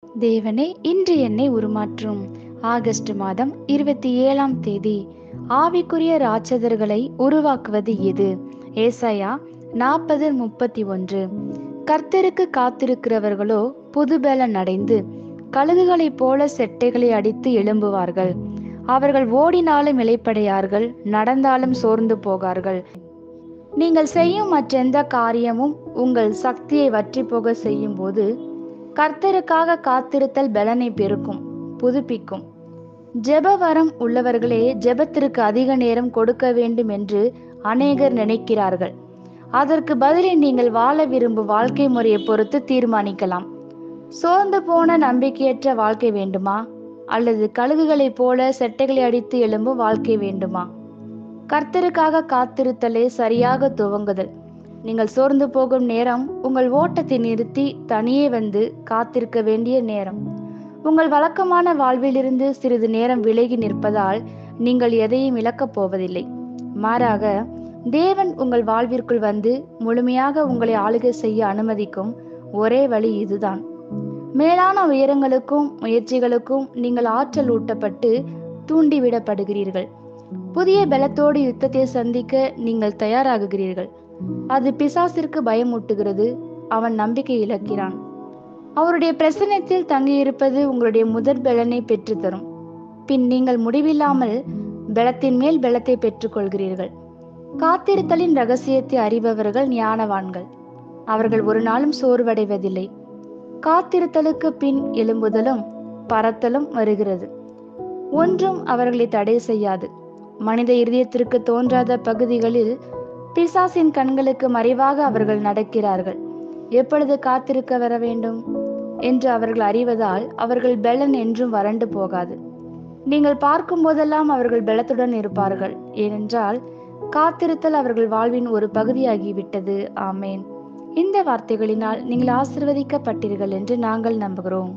தேவனே, இன்று என்னை உருமாற்றும். ஆகஸ்ட் மாதம் 27ஆம் தேதி. ஆவிக்குரிய ராட்சதர்களை உருவாக்குவது எது? ஏசாயா 40:31. கர்த்தருக்கு காத்திருக்கிறவர்களோ புதுபலன் அடைந்து கழுகுகளைப் போல செட்டைகளை அடித்து எழும்புவார்கள். அவர்கள் ஓடினாலும் இளைப்படையார்கள், நடந்தாலும் சோர்ந்து போகார்கள். நீங்கள் செய்யும் மற்றெந்த காரியமும் உங்கள் சக்தியை வற்றி போக செய்யும் போது கர்த்தருக்காக காத்திருத்தல் பலனை பெருக்கும், புதுப்பிக்கும். ஜெப வரம் உள்ளவர்களே ஜெபத்திற்கு அதிக நேரம் கொடுக்க வேண்டும் என்று அநேகர் நினைக்கிறார்கள். அதற்கு பதிலை நீங்கள் வாழ விரும்பும் வாழ்க்கை முறையை பொறுத்து தீர்மானிக்கலாம். சோர்ந்து போன நம்பிக்கையற்ற வாழ்க்கை வேண்டுமா, அல்லது கழுகுகளைப் போல செட்டைகளை அடித்து எழும்பும் வாழ்க்கை வேண்டுமா? கர்த்தருக்காக காத்திருத்தலே சரியாக துவங்குதல். நீங்கள் சோர்ந்து போகும் நேரம் உங்கள் ஓட்டத்தை நிறுத்தி தனியே வந்து காத்திருக்க வேண்டிய நேரம். உங்கள் வழக்கமான வாழ்விலிருந்து சிறிது நேரம் விலகி நிற்பதால் நீங்கள் எதையும் இழக்கப் போவதில்லை. மாறாக தேவன் உங்கள் வாழ்விற்குள் வந்து முழுமையாக உங்களை ஆளுகை செய்ய அனுமதிக்கும் ஒரே வழி இதுதான். மேலான உயரங்களுக்கும் முயற்சிகளுக்கும் நீங்கள் ஆற்றல் ஊட்டப்பட்டு தூண்டிவிடப்படுகிறீர்கள். புதிய பலத்தோடு யுத்தத்தை சந்திக்க நீங்கள் தயாராகுகிறீர்கள். அது பிசாசிற்கு பயமூட்டுகிறது. அவன் நம்பிக்கை இழக்கிறான். அவருடைய பிரசன்னத்தில் தங்கியிருப்பது உங்களுடைய முதற் பலனை பெற்றுத்தரும். பின் நீங்கள் முடிவில்லாமல் பலத்தின் மேல் பலத்தை பெற்றுக்கொள்கிறீர்கள். காத்திருத்தலின் ரகசியத்தை அறிபவர்கள் ஞானவான்கள். அவர்கள் ஒரு நாளும் சோர்வடைவதில்லை. காத்திருத்தலுக்கு பின் எழும்புதலும் பறத்தலும் வருகிறது. ஒன்றும் அவர்களை தடை செய்யாது. மனித இதயத்திற்கு தோன்றாத பகுதிகளில் பிசாசின் கண்களுக்கு மறைவாக அவர்கள் நடக்கிறார்கள். எப்பொழுது காத்திருக்க வர வேண்டும் என்று அவர்கள் அறிவதால் அவர்கள் பலன் என்றும் வறண்டு போகாது. நீங்கள் பார்க்கும் போதெல்லாம் அவர்கள் பலத்துடன் இருப்பார்கள். ஏனென்றால் காத்திருத்தல் அவர்கள் வாழ்வின் ஒரு பகுதியாகிவிட்டது. ஆமேன். இந்த வார்த்தைகளினால் நீங்கள் ஆசீர்வதிக்கப்பட்டீர்கள் என்று நாங்கள் நம்புகிறோம்.